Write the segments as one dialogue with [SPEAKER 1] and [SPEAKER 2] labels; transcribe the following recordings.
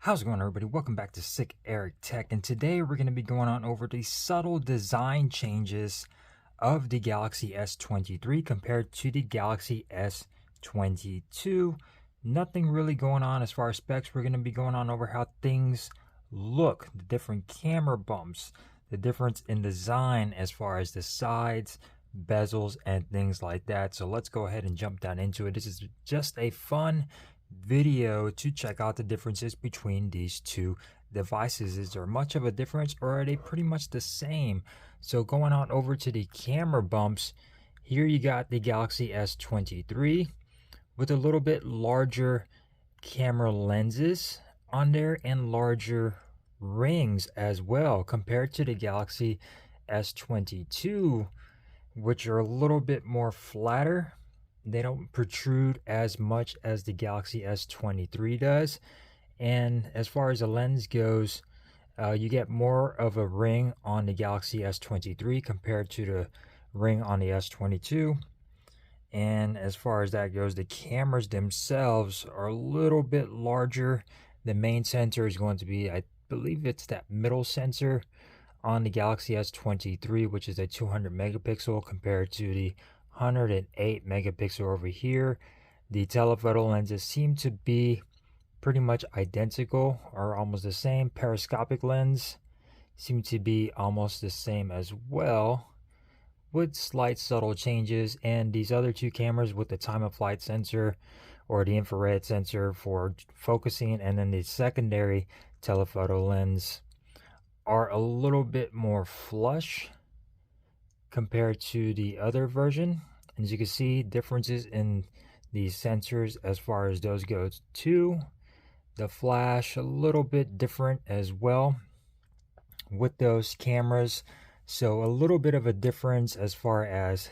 [SPEAKER 1] How's it going, everybody? Welcome back to Sick Eric Tech, and today we're going to be going on over the subtle design changes of the Galaxy S23 compared to the Galaxy S22. Nothing really going on as far as specs. We're going to be going on over how things look, the different camera bumps, the difference in design as far as the sides, bezels, and things like that. So let's go ahead and jump down into it. This is just a fun video to check out the differences between these two devices. Is there much of a difference, or are they pretty much the same? So going on over to the camera bumps, here you got the Galaxy S23 with a little bit larger camera lenses on there and larger rings as well compared to the Galaxy S22, which are a little bit more flatter. They don't protrude as much as the Galaxy S23 does. And as far as the lens goes, you get more of a ring on the Galaxy S23 compared to the ring on the S22. And as far as that goes, the cameras themselves are a little bit larger. The main sensor is going to be, I believe it's that middle sensor on the Galaxy S23, which is a 200 megapixel compared to the 108 megapixel over here. The telephoto lenses seem to be pretty much identical or almost the same. Periscopic lens seem to be almost the same as well, with slight subtle changes. And these other two cameras with the time of flight sensor or the infrared sensor for focusing, and then the secondary telephoto lens, are a little bit more flush compared to the other version. And as you can see, differences in these sensors as far as those go too. The flash a little bit different as well with those cameras. So a little bit of a difference as far as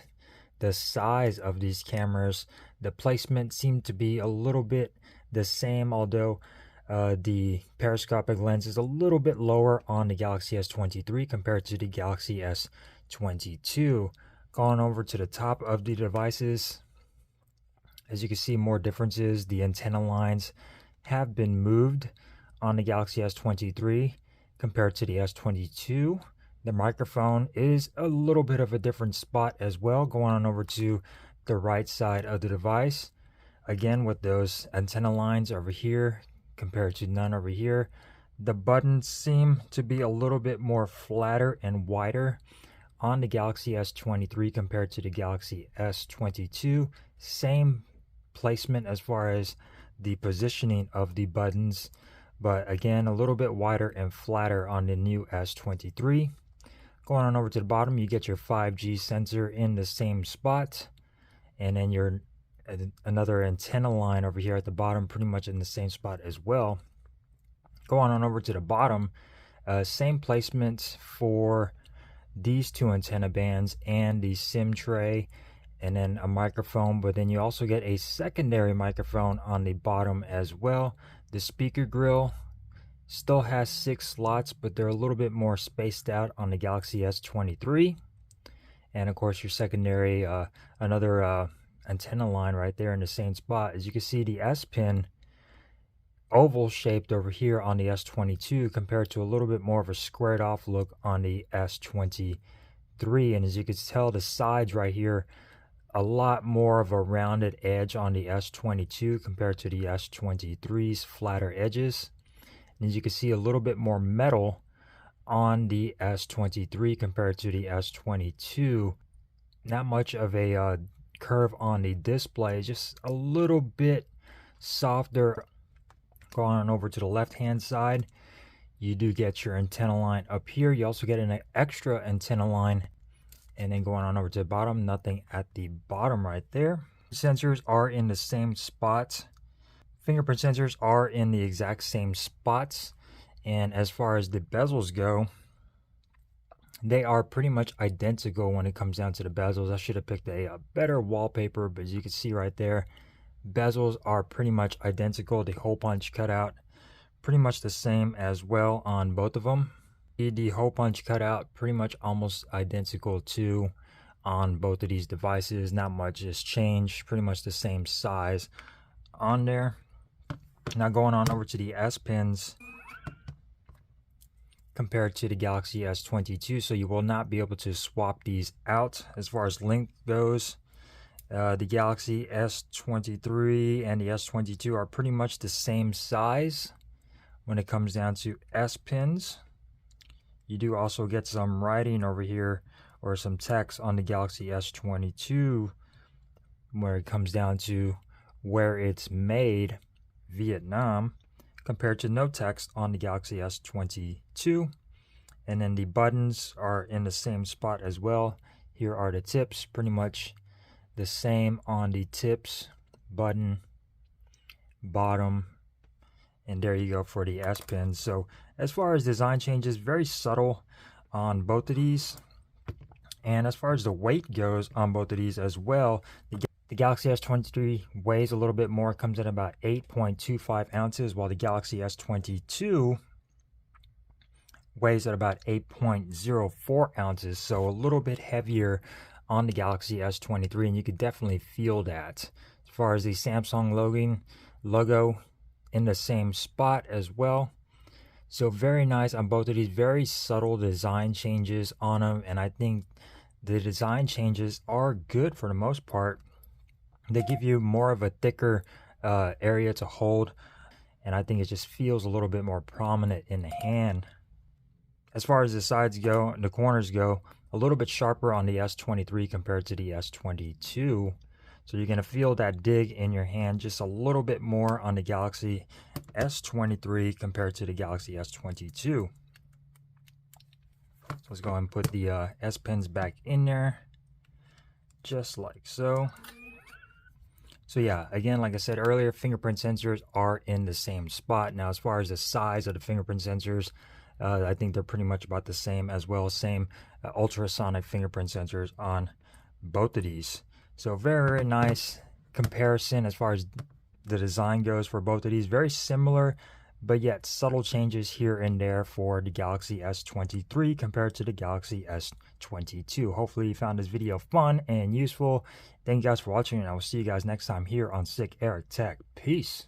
[SPEAKER 1] the size of these cameras. The placement seemed to be a little bit the same, although the periscopic lens is a little bit lower on the Galaxy S23 compared to the Galaxy S22. Going over to the top of the devices, as you can see, more differences. The antenna lines have been moved on the Galaxy S23 compared to the S22. The microphone is a little bit of a different spot as well, going on over to the right side of the device. Again, with those antenna lines over here compared to none over here. The buttons seem to be a little bit more flatter and wider on the Galaxy S23 compared to the Galaxy S22. Same placement as far as the positioning of the buttons, but again, a little bit wider and flatter on the new S23. Going on over to the bottom, you get your 5G sensor in the same spot, and then your another antenna line over here at the bottom, pretty much in the same spot as well. Going on over to the bottom, same placement for these two antenna bands and the SIM tray, and then a microphone, but then you also get a secondary microphone on the bottom as well. The speaker grill still has 6 slots, but they're a little bit more spaced out on the Galaxy S23. And of course, your secondary, another antenna line right there in the same spot. As you can see, the S pin oval shaped over here on the S22 compared to a little bit more of a squared off look on the S23. And as you can tell, the sides right here, a lot more of a rounded edge on the S22 compared to the S23's flatter edges. And as you can see, a little bit more metal on the S23 compared to the S22. Not much of a curve on the display, just a little bit softer. Going on over to the left hand side, you do get your antenna line up here. You also get an extra antenna line, and then going on over to the bottom, nothing at the bottom right there. Sensors are in the same spots. Fingerprint sensors are in the exact same spots. And as far as the bezels go, they are pretty much identical when it comes down to the bezels. I should have picked a better wallpaper, but as you can see right there, bezels are pretty much identical. The hole punch cutout pretty much the same as well on both of them. The hole punch cutout pretty much almost identical too on both of these devices. Not much has changed, pretty much the same size on there. Now going on over to the S Pens compared to the Galaxy S22, so you will not be able to swap these out as far as length goes. The Galaxy S23 and the S22 are pretty much the same size when it comes down to S Pens. You do also get some writing over here or some text on the Galaxy S22 where it comes down to where it's made, Vietnam, compared to no text on the Galaxy S22. And then the buttons are in the same spot as well. Here are the tips, pretty much the same on the tips, button, bottom, and there you go for the S Pen. So as far as design changes, very subtle on both of these. And as far as the weight goes on both of these as well, the Galaxy S23 weighs a little bit more, comes at about 8.25 ounces, while the Galaxy S22 weighs at about 8.04 ounces, so a little bit heavier on the Galaxy S23, and you could definitely feel that. As far as the Samsung logo in the same spot as well. So very nice on both of these, very subtle design changes on them, and I think the design changes are good for the most part. They give you more of a thicker area to hold, and I think it just feels a little bit more prominent in the hand. As far as the sides go, the corners go, a little bit sharper on the S23 compared to the S22. So you're going to feel that dig in your hand just a little bit more on the Galaxy S23 compared to the Galaxy S22. Let's go ahead and put the S Pens back in there, just like so. So yeah, again, like I said earlier, fingerprint sensors are in the same spot. Now, as far as the size of the fingerprint sensors, I think they're pretty much about the same as well. Same ultrasonic fingerprint sensors on both of these. So very, very nice comparison as far as the design goes for both of these. Very similar, but yet subtle changes here and there for the Galaxy S23 compared to the Galaxy S22. Hopefully you found this video fun and useful. Thank you guys for watching, and I will see you guys next time here on Sick Eric Tech. Peace.